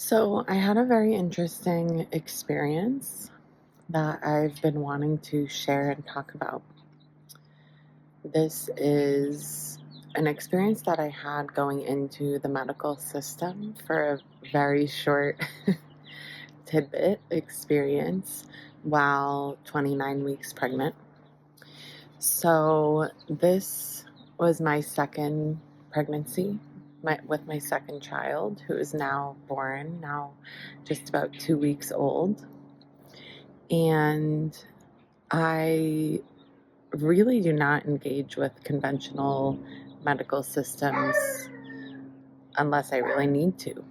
So, I had a very interesting experience that I've been wanting to share and talk about. This is an experience that I had going into the medical system for a very short tidbit experience while 29 weeks pregnant. So, this was my second pregnancy with my second child, who is now born, now just about 2 weeks old. And I really do not engage with conventional medical systems unless I really need to.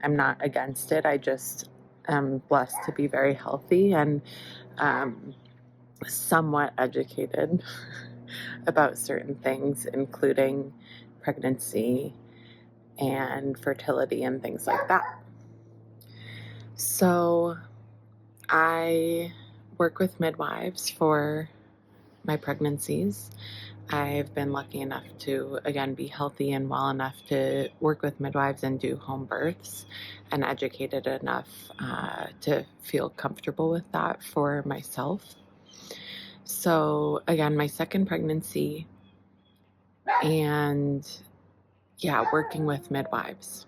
I'm not against it. I just am blessed to be very healthy and somewhat educated about certain things, including pregnancy and fertility and things like that. So I work with midwives for my pregnancies. I've been lucky enough to, again, be healthy and well enough to work with midwives and do home births, and educated enough to feel comfortable with that for myself. So, again, my second pregnancy, and working with midwives.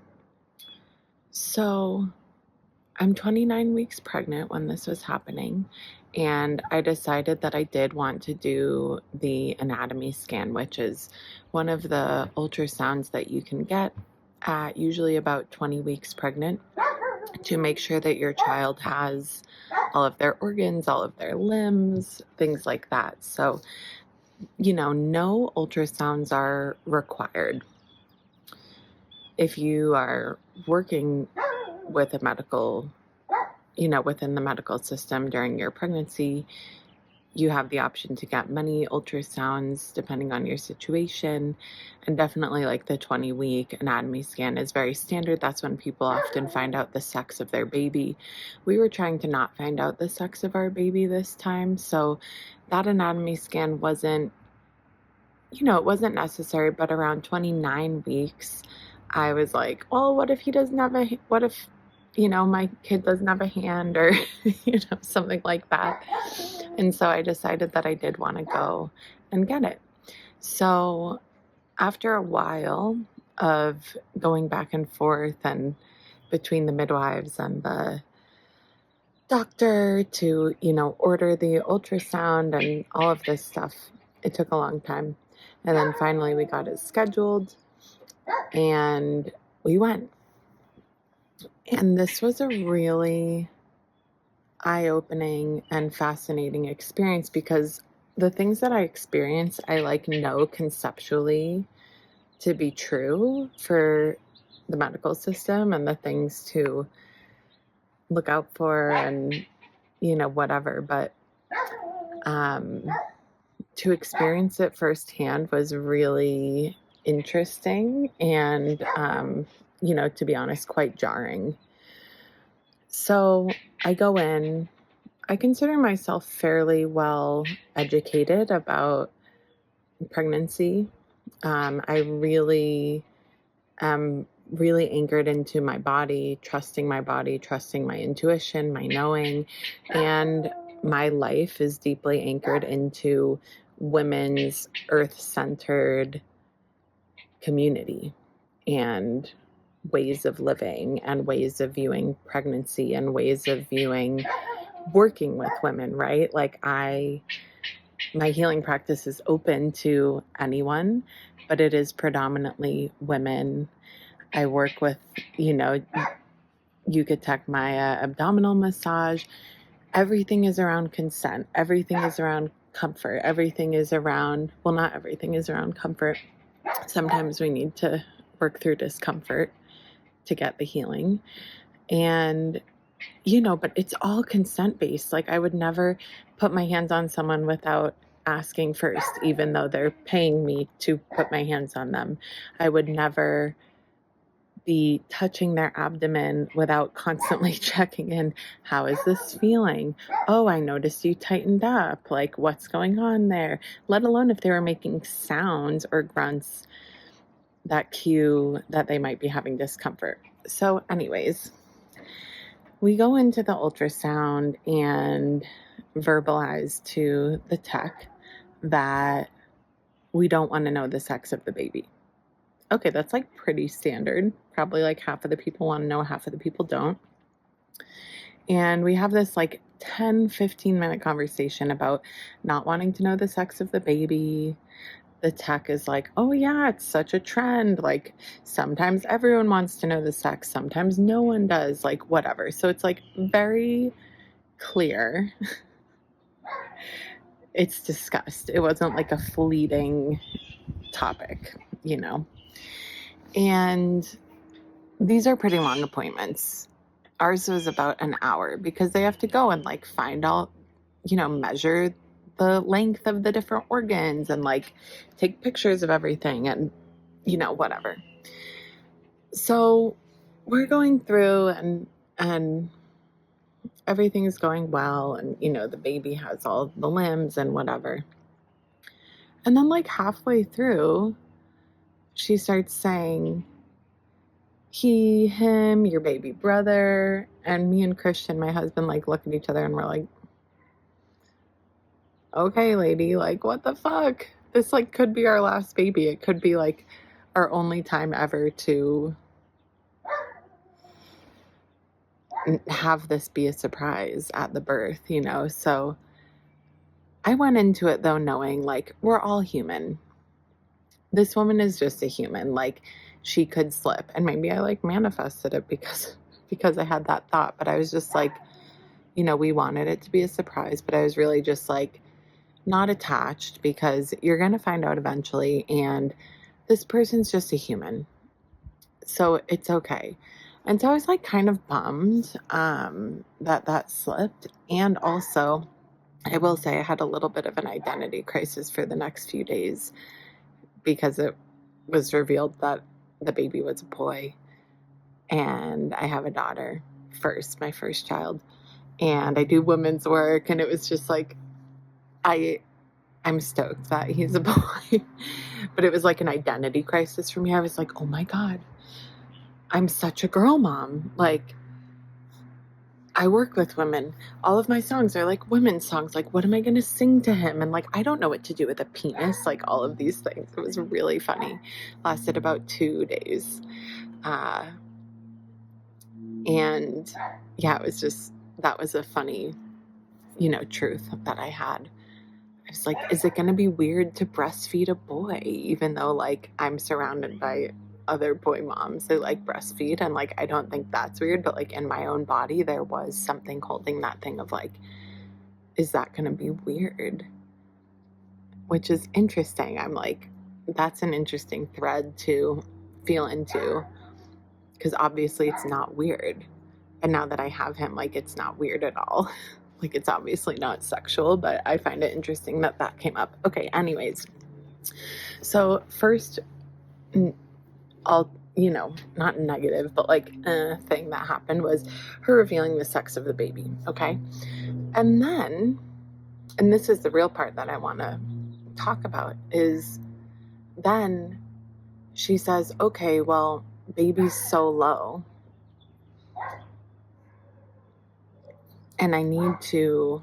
So, I'm 29 weeks pregnant when this was happening, and I decided that I did want to do the anatomy scan, which is one of the ultrasounds that you can get at usually about 20 weeks pregnant to make sure that your child has all of their organs, all of their limbs, things like that. So, no ultrasounds are required. If you are working with a medical within the medical system during your pregnancy, you have the option to get many ultrasounds depending on your situation. And definitely, like, the 20-week anatomy scan is very standard. That's when people often find out the sex of their baby. We were trying to not find out the sex of our baby this time. So that anatomy scan wasn't necessary. But around 29 weeks, I was like, well, what if my kid doesn't have a hand, or, something like that. And so I decided that I did want to go and get it. So after a while of going back and forth and between the midwives and the doctor to, order the ultrasound and all of this stuff, it took a long time. And then finally we got it scheduled and we went. And this was a really eye-opening and fascinating experience, because the things that I experienced, I know conceptually to be true for the medical system, and the things to look out for and, whatever. But to experience it firsthand was really interesting and, to be honest, quite jarring. So I go in, I consider myself fairly well educated about pregnancy. I really am really anchored into my body, trusting my intuition, my knowing, and my life is deeply anchored into women's earth-centered community and ways of living and ways of viewing pregnancy and ways of viewing working with women, right? My healing practice is open to anyone, but it is predominantly women. I work with, Yucatec Maya abdominal massage. Everything is around consent. Everything is around comfort. Everything is around, well, not everything is around comfort. Sometimes we need to work through discomfort to get the healing. And, but it's all consent based. Like, I would never put my hands on someone without asking first, even though they're paying me to put my hands on them. I would never be touching their abdomen without constantly checking in. How is this feeling? Oh, I noticed you tightened up. Like, what's going on there? Let alone if they were making sounds or grunts. that cue that they might be having discomfort. So anyways, we go into the ultrasound and verbalize to the tech that we don't want to know the sex of the baby. Okay, that's like pretty standard. Probably like half of the people want to know, half of the people don't. And we have this like 10-15 minute conversation about not wanting to know the sex of the baby. The tech is like, oh yeah, it's such a trend. Like sometimes everyone wants to know the sex, sometimes no one does, like whatever. So it's like very clear. It's discussed. It wasn't like a fleeting topic, you know. And these are pretty long appointments. Ours was about an hour because they have to go and like find out, measure the length of the different organs and like take pictures of everything and, whatever. So we're going through and everything is going well. And, the baby has all the limbs and whatever. And then like halfway through, she starts saying, he, him, your baby brother, and me and Christian, my husband, like look at each other and we're like, okay, lady, like what the fuck? This like could be our last baby. It could be like our only time ever to have this be a surprise at the birth, So I went into it though knowing like we're all human. This woman is just a human. Like she could slip, and maybe I like manifested it because I had that thought, but I was just like, we wanted it to be a surprise, but I was really just like not attached because you're going to find out eventually, and this person's just a human. So it's okay. And so I was like kind of bummed that slipped. And also, I will say I had a little bit of an identity crisis for the next few days because it was revealed that the baby was a boy. And I have a daughter my first child. And I do women's work. And it was just like, I'm stoked that he's a boy. But it was like an identity crisis for me. I was like, oh my God, I'm such a girl mom. Like, I work with women. All of my songs are like women's songs. Like, what am I going to sing to him? And like, I don't know what to do with a penis. Like all of these things. It was really funny. Lasted about 2 days. And yeah, it was just, that was a funny, truth that I had. I was like, is it going to be weird to breastfeed a boy? Even though like I'm surrounded by other boy moms who like breastfeed, and like I don't think that's weird, but like in my own body there was something holding that thing of like, is that going to be weird? Which is interesting. I'm like, that's an interesting thread to feel into, because obviously it's not weird. And now that I have him, like it's not weird at all. Like it's obviously not sexual, but I find it interesting that came up. Okay, anyways. So first, all, not negative, but like thing that happened was her revealing the sex of the baby. Okay. And then, and this is the real part that I want to talk about, is then she says, okay, well, baby's so low and I need to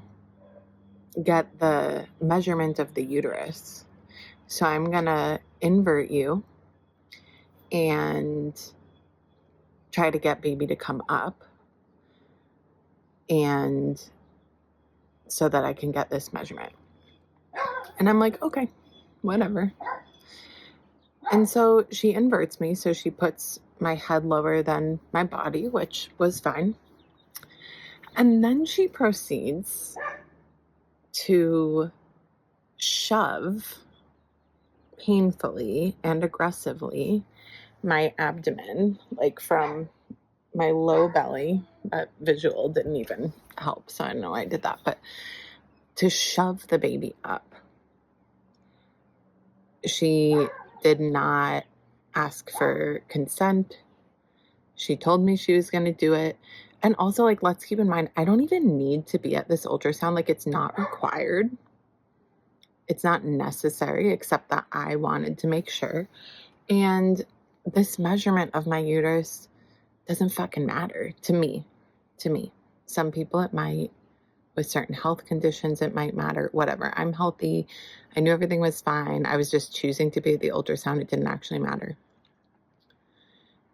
get the measurement of the uterus. So I'm going to invert you and try to get baby to come up, and so that I can get this measurement. And I'm like, okay, whatever. And so she inverts me. So she puts my head lower than my body, which was fine. And then she proceeds to shove painfully and aggressively my abdomen, like from my low belly. That visual didn't even help, so I don't know why I did that, but to shove the baby up. She did not ask for consent. She told me she was going to do it. And also, like, let's keep in mind, I don't even need to be at this ultrasound. Like, it's not required. It's not necessary, except that I wanted to make sure. And this measurement of my uterus doesn't fucking matter to me. Some people it might. With certain health conditions, it might matter, whatever. I'm healthy. I knew everything was fine. I was just choosing to be at the ultrasound. It didn't actually matter.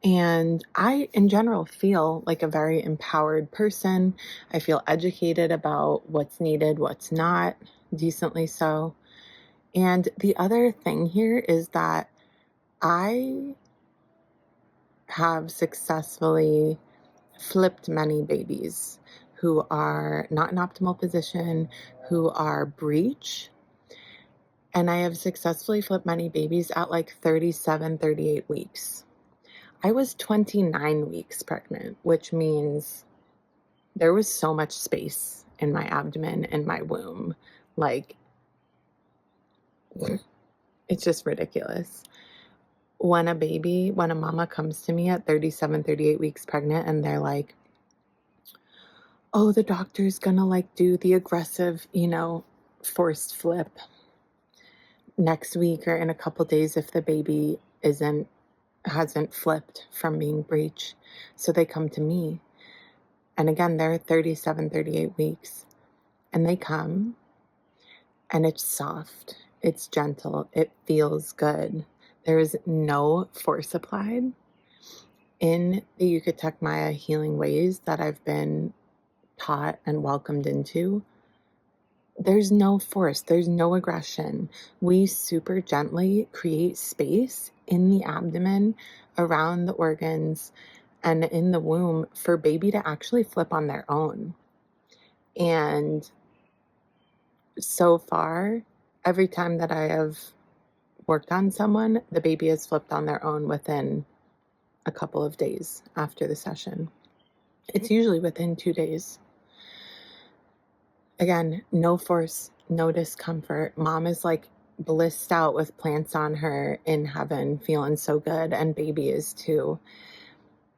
And I, in general, feel like a very empowered person. I feel educated about what's needed, what's not, decently so. And the other thing here is that I have successfully flipped many babies who are not in optimal position, who are breech. And I have successfully flipped many babies at like 37, 38 weeks. I was 29 weeks pregnant, which means there was so much space in my abdomen and my womb. Like, it's just ridiculous. When a mama comes to me at 37, 38 weeks pregnant and they're like, oh, the doctor's gonna like do the aggressive, forced flip next week or in a couple days if the baby hasn't flipped from being breech. So they come to me. And again, they're 37, 38 weeks. And they come and it's soft. It's gentle. It feels good. There is no force applied. In the Yucatec Maya healing ways that I've been taught and welcomed into, there's no force, there's no aggression. We super gently create space in the abdomen, around the organs, and in the womb for baby to actually flip on their own. And so far, every time that I have worked on someone, the baby has flipped on their own within a couple of days after the session. It's usually within 2 days. Again, no force, no discomfort. Mom is like blissed out with plants on her in heaven, feeling so good, and baby is too.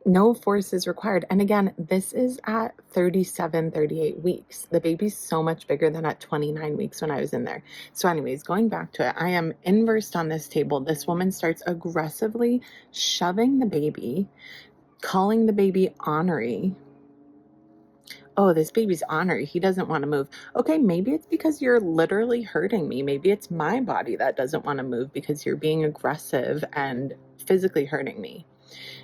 No force is required. And again, this is at 37, 38 weeks. The baby's so much bigger than at 29 weeks when I was in there. So anyways, going back to it, I am inversed on this table. This woman starts aggressively shoving the baby, calling the baby ornery. Oh, this baby's ornery. He doesn't want to move. Okay, maybe it's because you're literally hurting me. Maybe it's my body that doesn't want to move because you're being aggressive and physically hurting me.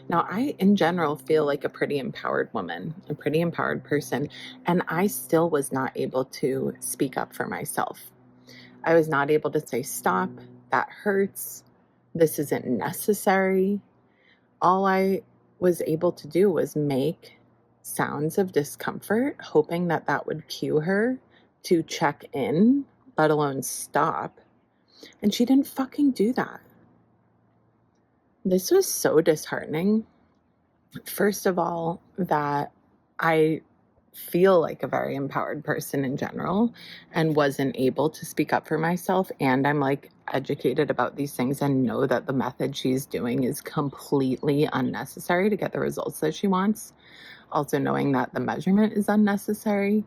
Now, I, in general, feel like a pretty empowered woman, a pretty empowered person, and I still was not able to speak up for myself. I was not able to say, stop, that hurts, this isn't necessary. All I was able to do was make sounds of discomfort, hoping that that would cue her to check in, let alone stop. And she didn't fucking do that. This was so disheartening. First of all, that I feel like a very empowered person in general and wasn't able to speak up for myself. And I'm like educated about these things and know that the method she's doing is completely unnecessary to get the results that she wants. Also knowing that the measurement is unnecessary.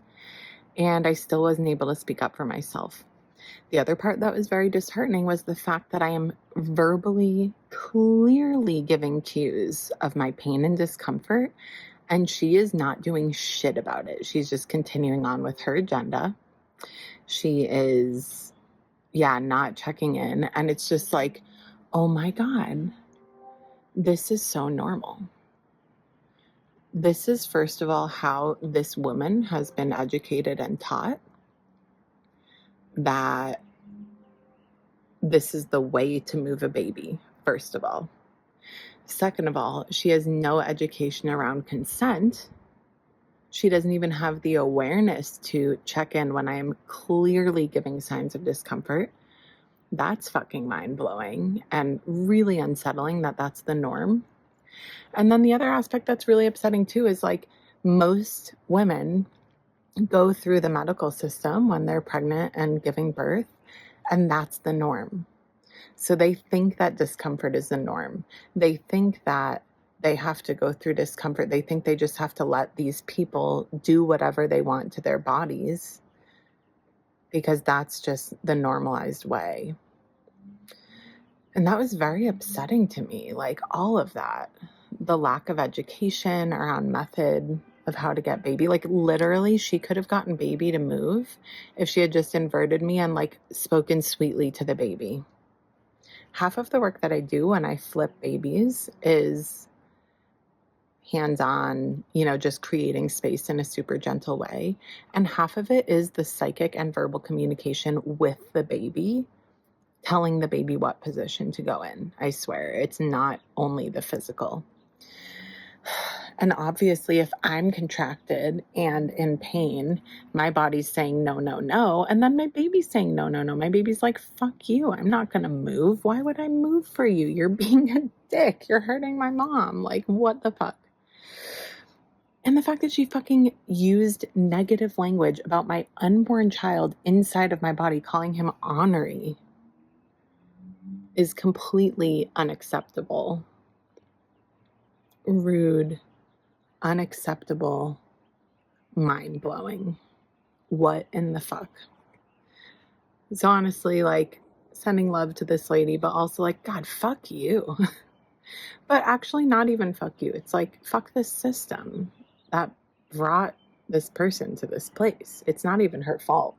And I still wasn't able to speak up for myself. The other part that was very disheartening was the fact that I am verbally, clearly giving cues of my pain and discomfort, and she is not doing shit about it. She's just continuing on with her agenda. She is, not checking in. And it's just like, oh my God, this is so normal. This is, first of all, how this woman has been educated and taught that this is the way to move a baby, first of all. Second of all, she has no education around consent. She doesn't even have the awareness to check in when I am clearly giving signs of discomfort. That's fucking mind-blowing and really unsettling that that's the norm. And then the other aspect that's really upsetting too is like most women go through the medical system when they're pregnant and giving birth, and that's the norm. So they think that discomfort is the norm. They think that they have to go through discomfort. They think they just have to let these people do whatever they want to their bodies because that's just the normalized way. And that was very upsetting to me, like all of that. The lack of education around method of how to get baby. Like literally, she could have gotten baby to move if she had just inverted me and like spoken sweetly to the baby. Half of the work that I do when I flip babies is hands-on, just creating space in a super gentle way. And half of it is the psychic and verbal communication with the baby, telling the baby what position to go in. I swear, it's not only the physical. And obviously, if I'm contracted and in pain, my body's saying no, no, no. And then my baby's saying no, no, no. My baby's like, fuck you. I'm not going to move. Why would I move for you? You're being a dick. You're hurting my mom. Like, what the fuck? And the fact that she fucking used negative language about my unborn child inside of my body, calling him ornery, is completely unacceptable. Rude, unacceptable, mind-blowing. What in the fuck? So honestly, like, sending love to this lady, but also like, God, fuck you. But actually not even fuck you. It's like, fuck this system that brought this person to this place. It's not even her fault.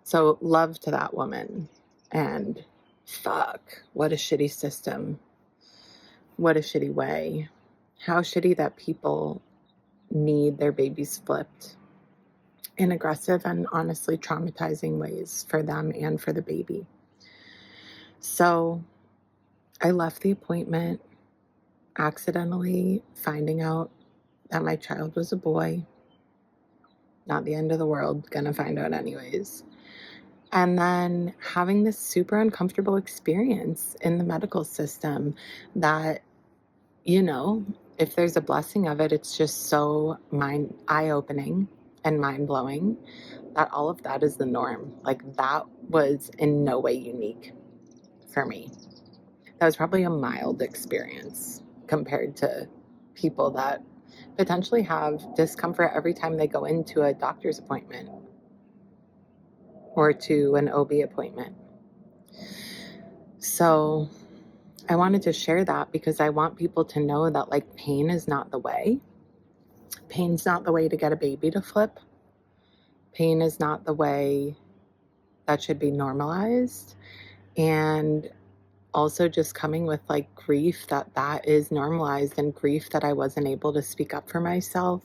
So love to that woman. And fuck, what a shitty system. What a shitty way. How shitty that people need their babies flipped in aggressive and honestly traumatizing ways for them and for the baby. So I left the appointment accidentally finding out that my child was a boy. Not the end of the world, gonna find out anyways. And then having this super uncomfortable experience in the medical system that, if there's a blessing of it, it's just so eye-opening and mind-blowing that all of that is the norm. Like, that was in no way unique for me. That was probably a mild experience compared to people that potentially have discomfort every time they go into a doctor's appointment or to an OB appointment. So I wanted to share that because I want people to know that, like, pain is not the way. Pain's not the way to get a baby to flip. Pain is not the way that should be normalized. And also just coming with like grief that is normalized, and grief that I wasn't able to speak up for myself.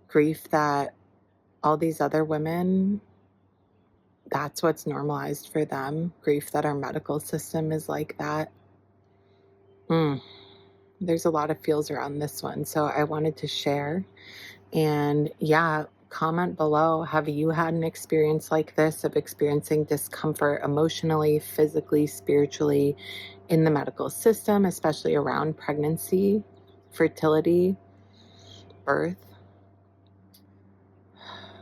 Grief that all these other women, that's what's normalized for them. Grief that our medical system is like that. There's a lot of feels around this one. So I wanted to share. And yeah, comment below. Have you had an experience like this of experiencing discomfort emotionally, physically, spiritually in the medical system, especially around pregnancy, fertility, birth?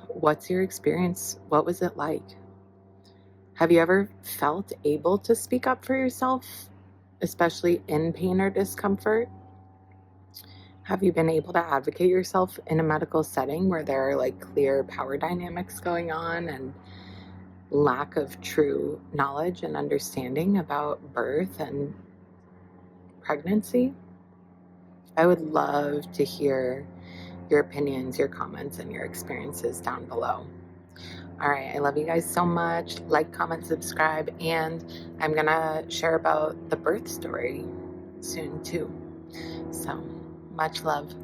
What's your experience? What was it like? Have you ever felt able to speak up for yourself, especially in pain or discomfort? Have you been able to advocate yourself in a medical setting where there are like clear power dynamics going on and lack of true knowledge and understanding about birth and pregnancy? I would love to hear your opinions, your comments, and your experiences down below. All right, I love you guys so much. Like, comment, subscribe, and I'm gonna share about the birth story soon too. So much love.